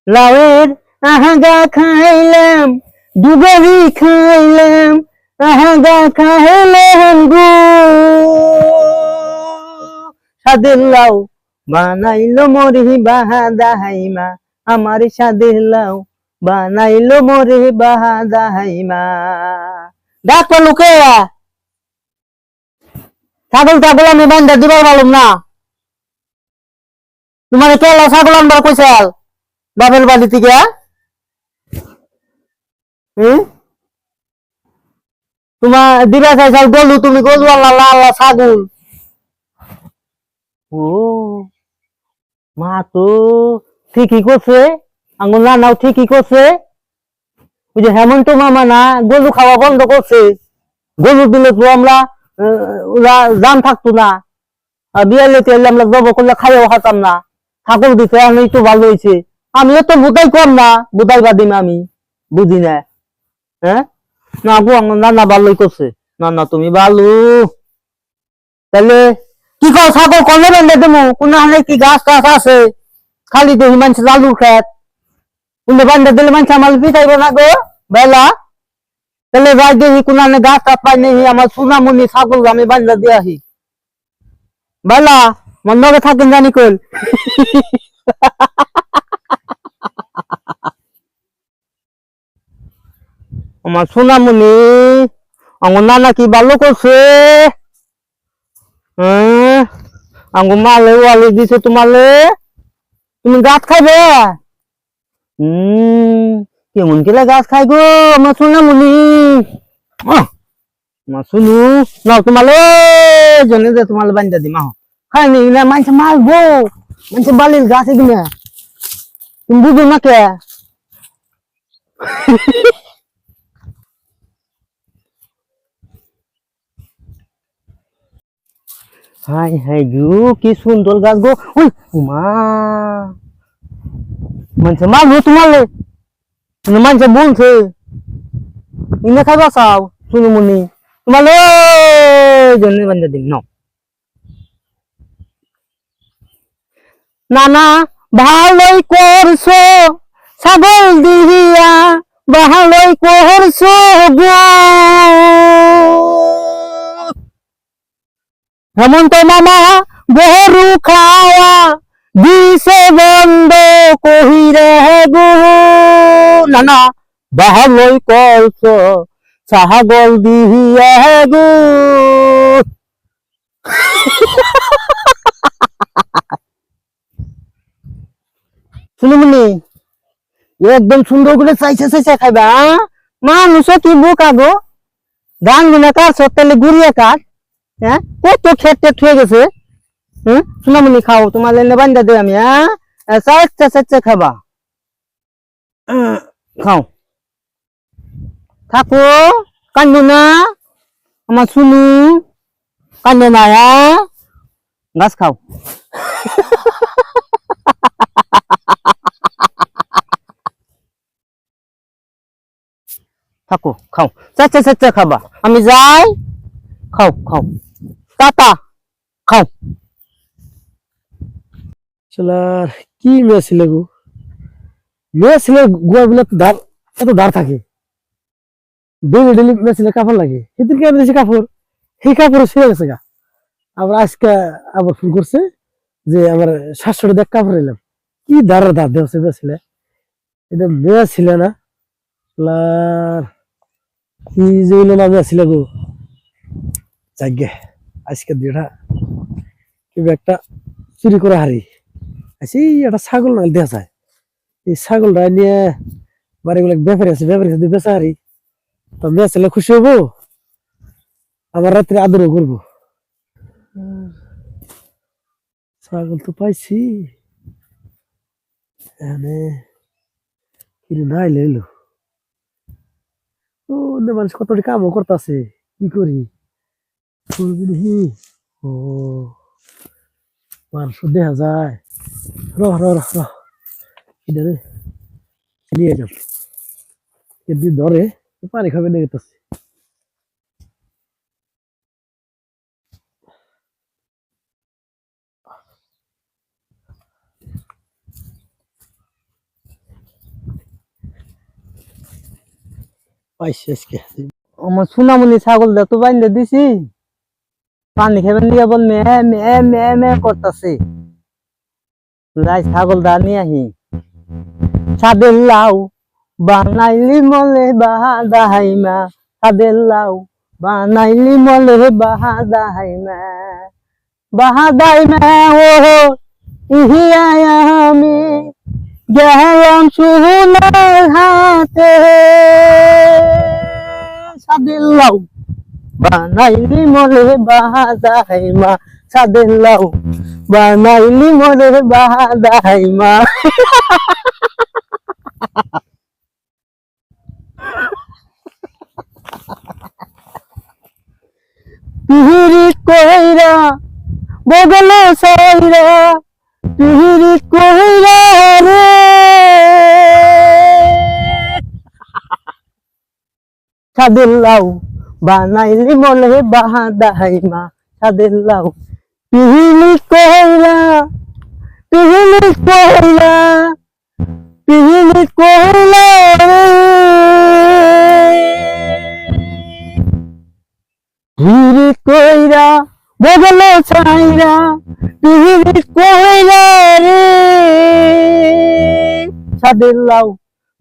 লাউয়ের আহাগা খাইলাম, দুবারি খাইলাম, আহাগা খাইলাম গো। সাদের লাউ বানাইলো মরি বাহাদাহাইমা, আমার সাদের লাউ বানাইলো মরি বাহাদাহাইমা। ডাক্তার লোকে ছাগল ছাগল আমি বান্ধা দিবার পারলাম না। তোমার কেলা ছাগল আনবার কইসাল বাপের বাড়ি থেকে? তোমার দিবা চাইছাল গলু, তুমি গলু আল্লাহ আল্লাহ ছাগল। ও মা তো ঠিকই করছে, আঙুল নানাও ঠিকই করছে। ওই যে হেমন্ত মামা না গরু খাওয়া বন্ধ করছে, গরু দিলে তো আমরা ওরা জান থাকতো না, আর বিয়ালে তেলে আমরা জব করলে খাইও খাতাম না। ঠাকুর দিতে আমি তো ভালো হয়েছে। আমিও তো বোধাই কম না, বোধাই বাদিম আমি বুঝি না। হ্যাঁ না গো নানা ভালোই করছে। না না তুমি ভালো। তাহলে কি কও ছাগল কলে বেঁধে দেবো? কোন কি গাছ টাছ আছে? খালি দেখি মানুষ আলুর খেত, কোন বান্ধে দিলে মানুষ আমার পিটাইব না গো বেলা। তাহলে যাই দেখি কোন গাছ টাছ পাই নেই, আমার সোনামণি ছাগল আমি বান্ধা দিয়ে আসি বেলা। মন নগে থাকেন জানি কল। আমার সোনামণি আমার নানা কি ভালো করছে। আঙ্গু মালে ওয়ালি দিছে তোমালে, তুমি গাছ খাইবে? কেমন কেলা গাছ খাই গো আমার সোনামণি। আমার শুনু নাও তোমালে জনে যে তোমালে বান্ধা দিম আহ খাই নি না মানুষ মারবো, মানুষ বালির গাছ এগুলা তুমি বুঝো না কে? হাই হাই গো কি সুন্দর গাছ গো। ওই মা মানুষ মারবো তোমালে, মানুষ বলছে ইনে খাইবা চাও সোনামণি তোমালে জনে বান্ধা দিম নাও। না না ভালোই করছো ছাগল দিহিয়া, ভালোই করছো গো। হেমন্ত মামা গরু খাওয়া দিছে বন্ধ কহিরে গো। না না ভালোই করছো ছাগল দিহিয়া গো। শুনুমনি একদম সুন্দর করে চাইছে চাইছে খাইবা। মানুষ কি বোকা গো, ধান গুনা কাটছ তাহলে গুড়িয়ে কাট। হ্যাঁ কত খেট টেট হয়ে গেছে। সোনামণি খাও তোমার লেনে বান্ধা দে আমি। হ্যাঁ চাইছে চাইছে খাবা। খাও থাকো, কান্দো না আমার শুনু, কান্দো না। গাছ খাও। থাকো খাও চাইছে চাইছে খাবা, আমি যাই। খাও খাও টাটা খাও। শালার কি মেয়ে ছিল গো, মেয়ে ছেলে গোয়া বিলাক ধার, এত ধার থাকে। ডেলি ডেলি মেয়ে ছেলে কাপড় লাগে, সেদিন কে দিয়েছে কাপড়, সেই কাপড় ছিঁড়ে গেছে গা। আবার আজকে আবার ফোন করছে যে আমার 700 দেখ কাপড় এলাম। কি ধারের ধার দেওয়া মেয়ে ছেলে, এটা মেয়ে ছিল না। শালার কি যে হইলো না মেয়ে ছিল গো। যাগ্গে আজকে দিনটা কিবা একটা চুরি করে হারি আছি। একটা ছাগল না দেখা যায়, এই ছাগলটা নিয়ে বাড়িগুলো ব্যাপারে আছে, ব্যাপারে যদি বেচা হারি তো মেয়ে ছেলে খুশি হবো, আবার রাত্রে আদরও করবো। ছাগল তো পাইছি, এখানে কিনে না এলো এলো। ও মানুষ কতটি কামও করতেছে, কি করি করবি নাকি? ও মানুষ দেখা যায়। রহ রহ রহ রহ এটা রে নিয়ে যাম, যদি ধরে পানি খাবে না গেতেছে। পাইছি আজকে আমার সোনামণি ছাগল দা তো বাইন্দা দিছি পানি খাবেন দিয়ে বল মে মে মে মে করতেছে যাই ছাগল দা নিয়ে আহি সাদের লাউ বানাইলি মলে বাহাদাইমা সাদের লাউ বানাইলি মলে বাহাদাইমা বাহাদাইমা ও ইহিয়ায় আমি গেলাম সুনার হাতে সাদের লাউ বানাইলি মলে বাহাদাইমা সাদের লাউ বানাইলি মলে বাহাদাইমা পিহিরি কইরা বগলে সাইরা পিহিরি কইরা রে সাদের লাউ বানাইলি মলে বাহাদাইমা সাদের লাউ পিহিলি কইরা পিহিলি কইরা পিহিলি কইরা রে পিহিলি কইরা বগলে ছাইরা পিহিলি কইরা রে সাদের লাউ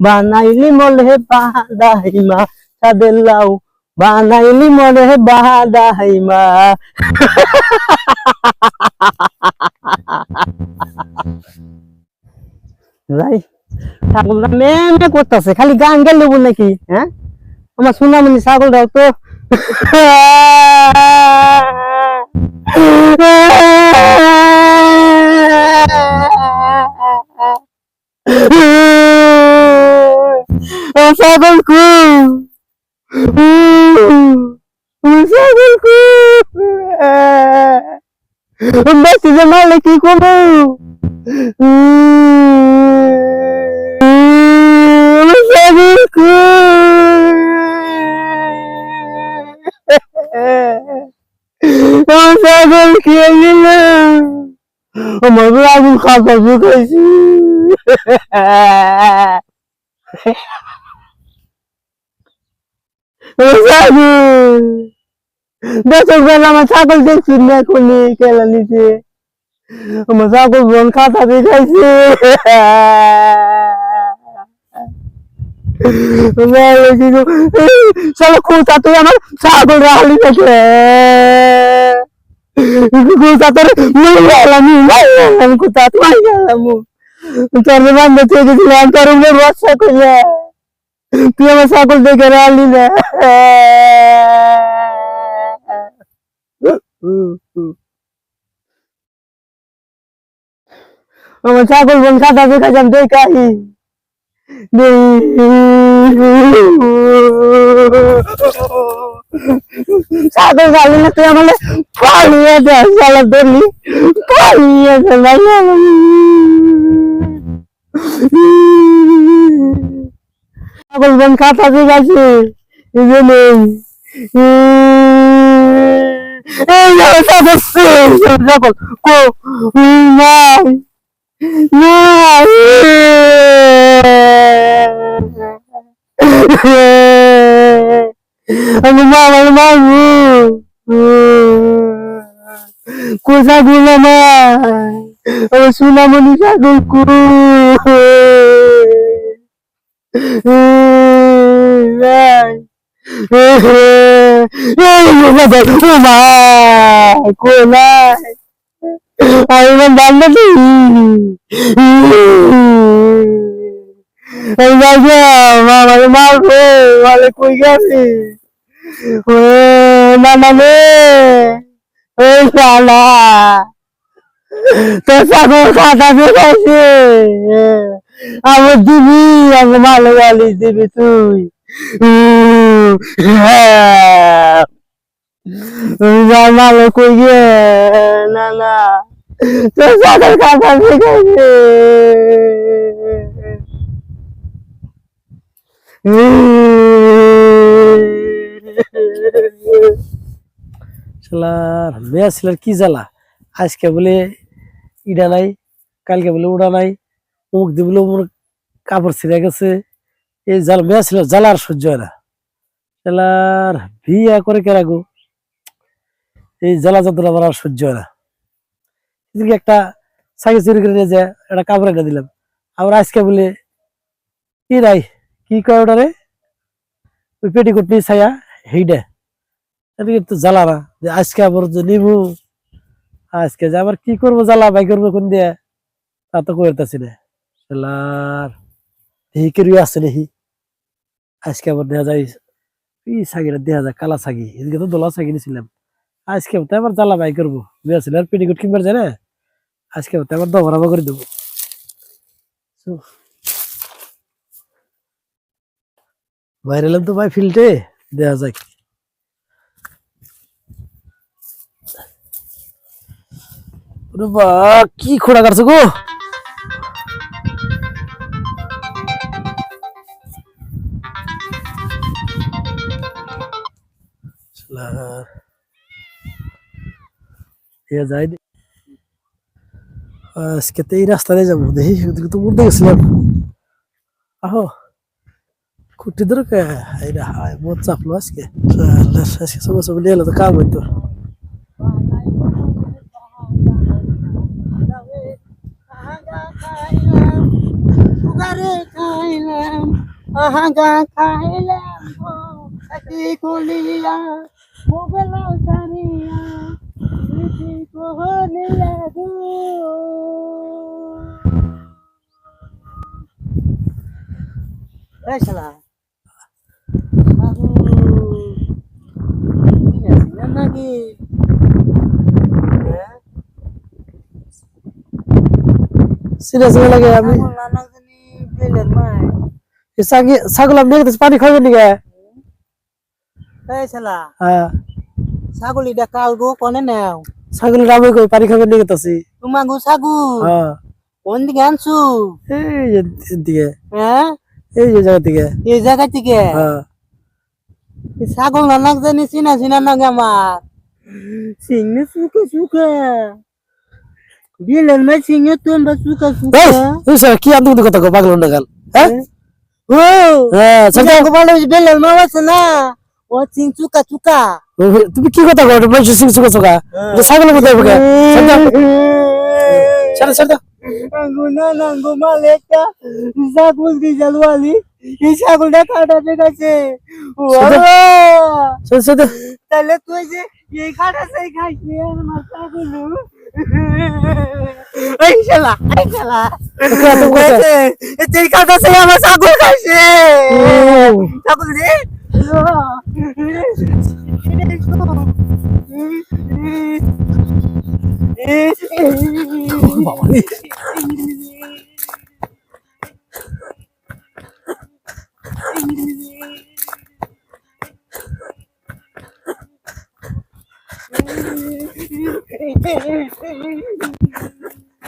বানাইলি মলে বাহাদাইমা সাদের লাউ বানাইলি মলে বাহাদাইমা রাই ছাগলটা মেনে করতেছে খালি গান গেল নাকি হ্যাঁ আমার সোনামণি ছাগলটাও তো ছাগল কু ছাগল কু বেশি যে মারলে কি করবো ছাগল কু ছাগল খেয়ে নিল আমার আগুন খাতা শুকাইছি দর্শক বেলা আমার ছাগল দেখছি না এখনই খেলা নিচে আমার ছাগল বোন খাতা দেখাইছে চলো খুঁজা তুই আমার ছাগল রাখলি দেখে খুঁজা তোর গেলাম খুঁজা তোমার গেলাম তোর বান্ধব থেকে গেছিলাম তোর বর্ষা করলে তুই আমার ছাগল দেখে রাখলি না আমার ছাগল বোন খাতা দেখাইলাম দেখাই ছাগল গালি না তুই আমার পালিয়ে দে সালা ধরলি পালিয়ে দে ভাই ছাগল বোন খাতা দেখাইছে এই যে নেই ছাগল কো নাই আমি মামার মারবো কোথা দিল আমার সোনামণি ছাগল কু কোনায় আমি বান্ধবী মামার মারবো বলে কই গেছি না না রে ওই শালা তোর ছাগল খাতা দেখাইছে আমার দিবি আমার ভালো গালি দিবি তুই ভালো কই গে না না তোর ছাগল খাতা দেখাইছে শালার মেয়ে ছেলের কি জ্বালা আজকে বলে ইডা নাই কালকে বলে উড়া নাই মুখ দিয়ে বলে কাপড় ছিঁড়ে গেছে এই জ্বালা মেয়ে ছেলের জ্বালা আর সহ্য হয় না এলার বিয়া করে কে রাখবো, এই জ্বালা যন্ত্রণা আমার আর সহ্য হয় না। এদিকে একটা সাইকেল চুরি করে নিয়ে যায়, একটা কাপড় এনে দিলাম, আবার আজকে বলে কি নাই, কি কয় ওটারে, ওই পেটিকোট নিয়ে ছায়া হেইডে, এদিকে তো জ্বালা না যে আজকে আবার যে নিবো, আজকে যে আবার কি করবো, জ্বালা বাই করবো কোন দিয়ে, তা তো করতেছি না। এলার হি কেরিও আছে নাকি, আজকে আবার দেখা যায় এই ছাগিটা দেখা যায় কালা ছাগি, এদিকে তো দোলা ছাগি নিছিলাম, আজকে তো আবার জ্বালা বাই করবো, বুঝেছিল আর পেটিকোট কিনবার যায় না, আজকে তো আবার দবরাবা করে দেবো। বাইরে এলাম তো ভাই ফিল্ডে, দেখা যায় ওরে বা কি খোড়া কাটছে গো। শালার, দেখা যায় নি। আজকে তো এই রাস্তা দিয়ে যাবো, দেখি ওদিকে তো উঠতে গেছিলাম। আহো খুঁটি ধরে কে হাইরে হাই বহুত চাপলো আজকে। শালার, আজকে সবাই সবাই নিয়ে এলো তো কাম হইতো। সুগারে খাইলাম আহাগা খাইলাম আকি কলিয়া মোবাইল সারিয়া স্মৃতি কোহনিয়া গো এই শালা বাবু নাকি সিরিয়াস লাগে আমি নানাক জানি পেলেন মাই ছাগল আমি দেখতেছি পানি খাবেন নাকি? এই শালা হ্যাঁ ছাগলি ডাকাল গো কোনে নাও ছাগলের আমি কই পানি খাবেন নাকি তাছি। তোমার গো ছাগু হ্যাঁ কোন দিকে আনছু এই যে দিকে, হ্যাঁ এই যে জায়গা থেকে। এই জায়গা থেকে হ্যাঁ ছাগল নানাক জানি চিনা চিনা নাগে আমার সিংনে সুখে সুখে বিলেন মে সিংহে তোমরা সুখে সুখে এই স্যার কি আন্দু কথা কো পাগল না গাল। হ্যাঁ ও হ্যাঁ সাজা গো ভালো বিলেন মা আছে না ও সিং সুকা সুকা তুমি কি কথা কো, মানুষ সিং সুকা সুকা ছাগলের মধ্যে বকে ছাড় ছাড় দাও। গুনা নাঙ্গো মালেকা ছাগল দি জালওয়ালি এই ছাগলটা কাটাতে গেছে ছাড় ছাড় দাও। তাহলে তুই যে এই খাটা সেই খাইছিস আমার ছাগল এই শালা এই খাটা সেই আমার ছাগল খাইছে ছাগল রে বাবা রে।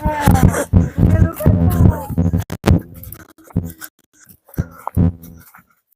Ah